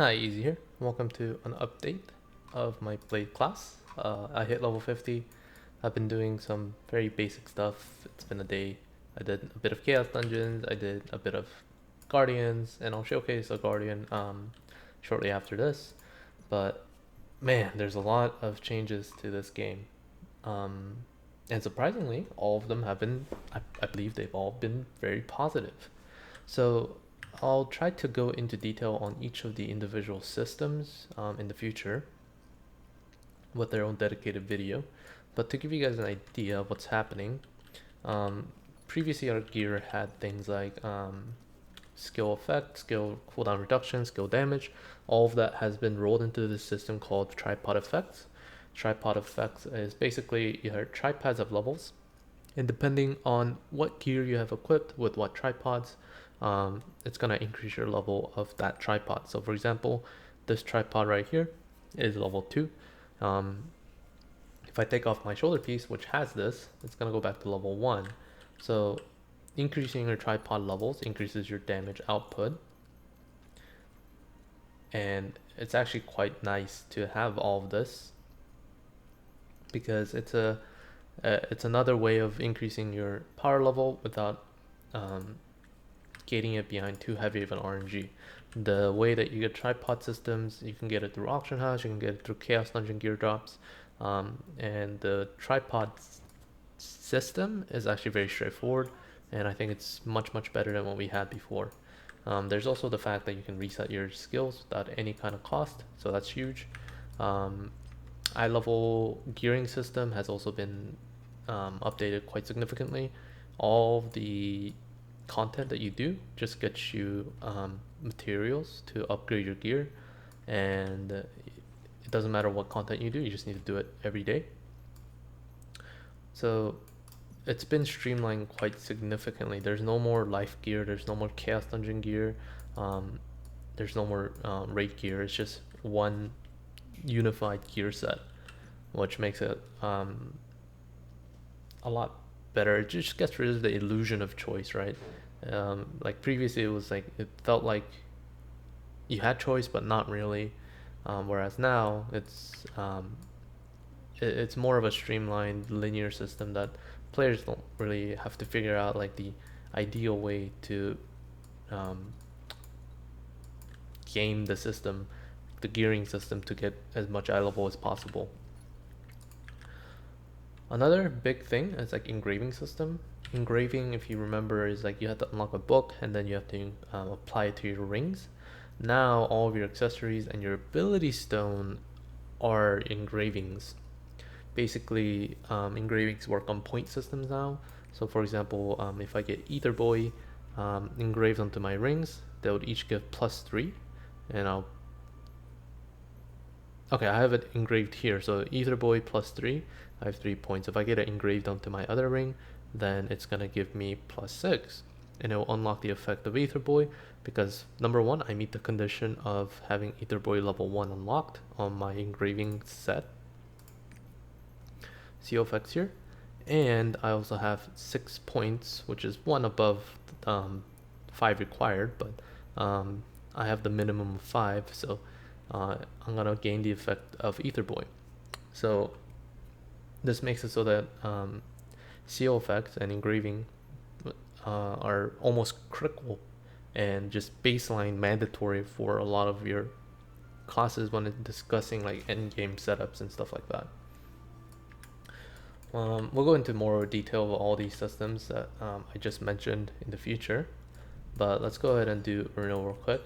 Hi, Easy here. Welcome to an update of my Blade class. I hit level 50. I've been doing some very basic stuff. It's been a day. I did a bit of Chaos Dungeons, I did a bit of Guardians, and I'll showcase a Guardian shortly after this. But man, there's a lot of changes to this game. Um, and surprisingly, all of them have been, I believe they've all been very positive. So I'll try to go into detail on each of the individual systems in the future with their own dedicated video. But to give you guys an idea of what's happening, um, previously our gear had things like skill effect, skill cooldown reduction, skill damage. All of that has been rolled into this system called tripod effects. Tripod effects is basically your tripods of levels, and depending on what gear you have equipped with what tripods, it's going to increase your level of that tripod. So for example, this tripod right here is level 2. Um, if I take off my shoulder piece, which has this, it's going to go back to level 1. So increasing your tripod levels increases your damage output, and it's actually quite nice to have all of this because it's another way of increasing your power level without gating it behind too heavy of an RNG. The way that you get tripod systems, you can get it through auction house, you can get it through Chaos Dungeon gear drops, and the tripod system is actually very straightforward, and I think it's much better than what we had before. There's also the fact that you can reset your skills without any kind of cost, so that's huge. Eye level gearing system has also been updated quite significantly. All the content that you do just gets you materials to upgrade your gear, and it doesn't matter what content you do, you just need to do it every day. So it's been streamlined quite significantly. There's no more life gear, there's no more Chaos Dungeon gear, there's no more raid gear. It's just one unified gear set, which makes it a lot better. It just gets rid of the illusion of choice, right? Like previously, it was like it felt like you had choice, but not really. Whereas now, it's more of a streamlined linear system that players don't really have to figure out like the ideal way to game the system, the gearing system, to get as much eye level as possible. Another big thing is like engraving system. Engraving, if you remember, is like you have to unlock a book and then you have to apply it to your rings. Now all of your accessories and your ability stone are engravings. Basically, engravings work on point systems now. So for example, if I get Ether Boy engraved onto my rings, they would each give +3, and I have it engraved here. So Ether Boy +3, I have 3 points. If I get it engraved onto my other ring, then it's gonna give me +6, and it will unlock the effect of Ether Boy because number one, I meet the condition of having Ether Boy level 1 unlocked on my engraving set. CO effects here, and I also have 6 points, which is one above 5 required, but I have the minimum of 5, so I'm gonna gain the effect of Ether Boy. So this makes it so that CO effects and engraving are almost critical and just baseline mandatory for a lot of your classes when discussing like end game setups and stuff like that. We'll go into more detail of all these systems that I just mentioned in the future, but let's go ahead and do Urunil real quick.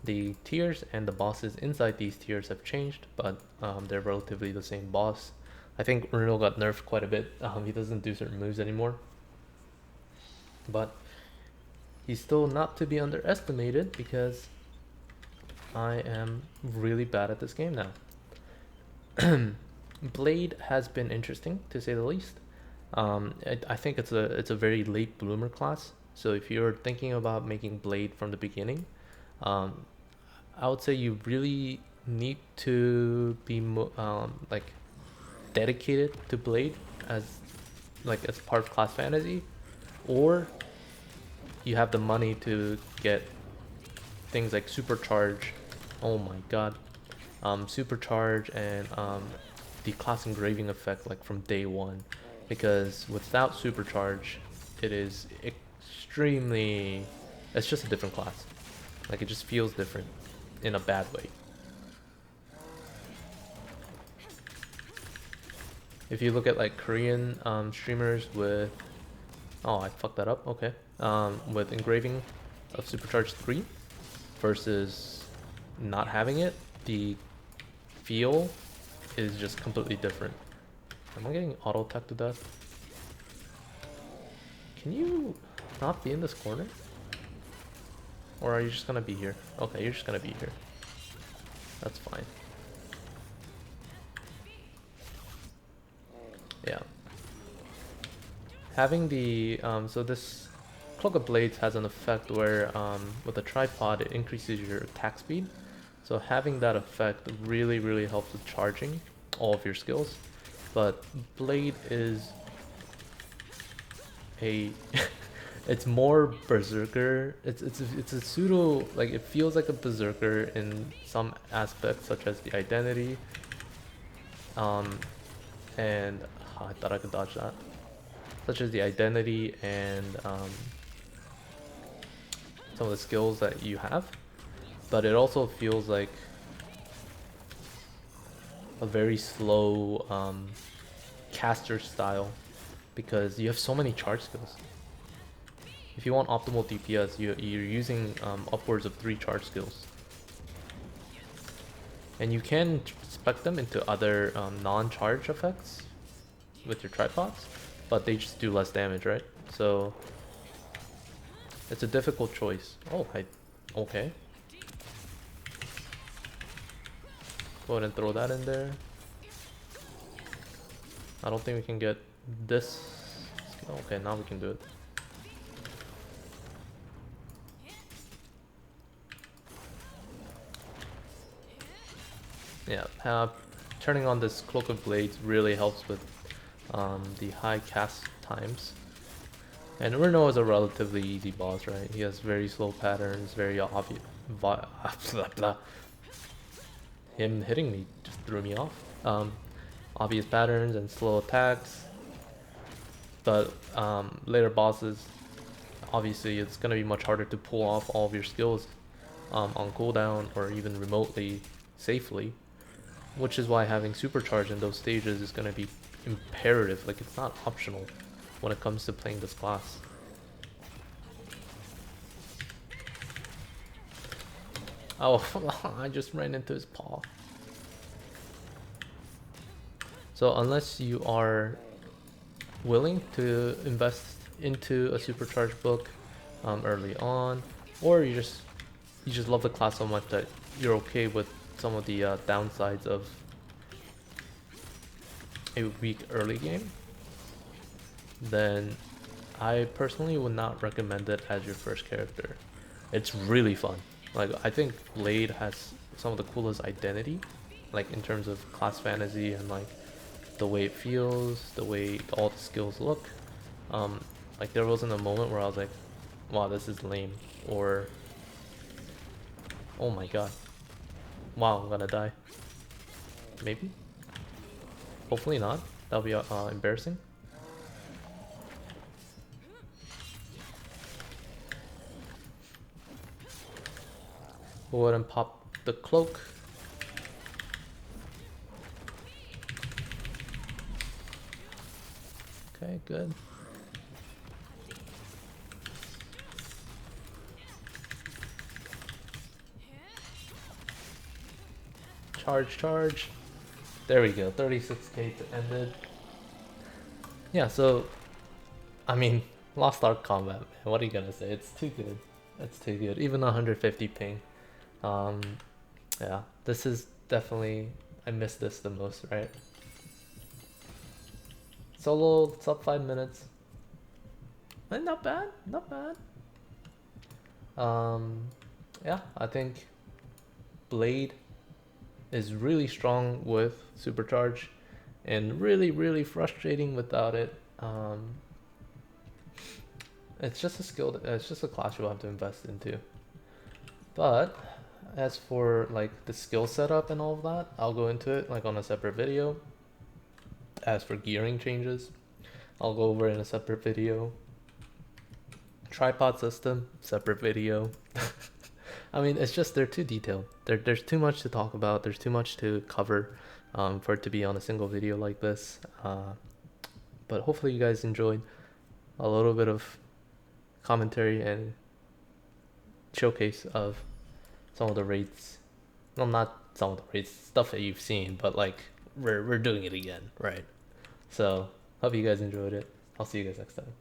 The tiers and the bosses inside these tiers have changed, but they're relatively the same boss. I think Urunil got nerfed quite a bit. He doesn't do certain moves anymore, but he's still not to be underestimated because I am really bad at this game now. Blade has been interesting to say the least. I think it's a very late bloomer class. So if you're thinking about making Blade from the beginning, I would say you really need to be like dedicated to Blade as part of class fantasy, or you have the money to get things like supercharge. Oh my god. Supercharge and the class engraving effect like from day one, because without supercharge it is extremely, it's just a different class. Like it just feels different in a bad way. If you look at like Korean streamers with, oh I fucked that up, okay, with engraving of supercharge 3 versus not having it, the feel is just completely different. Am I getting auto attacked to death? Can you not be in this corner? Or are you just gonna be here? Okay, you're just gonna be here. That's fine. Yeah. Having the, so this Cloak of Blades has an effect where with a tripod it increases your attack speed. So having that effect really helps with charging all of your skills. But Blade is a it's more berserker. It's a pseudo, like it feels like a berserker in some aspects, such as the identity. And I thought I could dodge that. Such as the identity and some of the skills that you have. But it also feels like a very slow caster style, because you have so many charge skills. If you want optimal DPS, you're using upwards of 3 charge skills. And you can spec them into other non-charge effects with your tripods, but they just do less damage, right? So it's a difficult choice. Oh, okay. Go ahead and throw that in there. I don't think we can get this. Okay, now we can do it. Yeah, turning on this Cloak of Blades really helps with the high cast times. And Urunil is a relatively easy boss, right? He has very slow patterns, very obvious. Him hitting me just threw me off. Obvious patterns and slow attacks. But later bosses, obviously it's going to be much harder to pull off all of your skills on cooldown or even remotely safely. Which is why having supercharge in those stages is going to be imperative. Like, it's not optional when it comes to playing this class. Oh, I just ran into his paw. So unless you are willing to invest into a supercharged book early on, or you just love the class so much that you're okay with some of the downsides of a weak early game, then I personally would not recommend it as your first character. It's really fun. Like, I think Blade has some of the coolest identity, like in terms of class fantasy and like the way it feels, the way all the skills look. Like there wasn't a moment where I was like, wow, this is lame, or oh my god, wow, I'm gonna die. Maybe? Hopefully not. That'll be embarrassing. Go ahead and pop the cloak. Okay, good. Charge. There we go, 36k to end it. Yeah, so, I mean, Lost Ark combat, man. What are you gonna say? It's too good. It's too good. Even 150 ping. Yeah, this is definitely, I miss this the most, right? Solo, sub 5 minutes. And not bad, not bad. Yeah, I think Blade is really strong with supercharge and really frustrating without it. It's just a skill, it's just a class you'll have to invest into. But as for like the skill setup and all of that, I'll go into it like on a separate video. As for gearing changes, I'll go over in a separate video. Tripod system, separate video. I mean, it's just they're too detailed. There's too much to talk about. There's too much to cover for it to be on a single video like this. But hopefully you guys enjoyed a little bit of commentary and showcase of some of the raids. Well, not some of the raids, stuff that you've seen, but like we're doing it again, right? So hope you guys enjoyed it. I'll see you guys next time.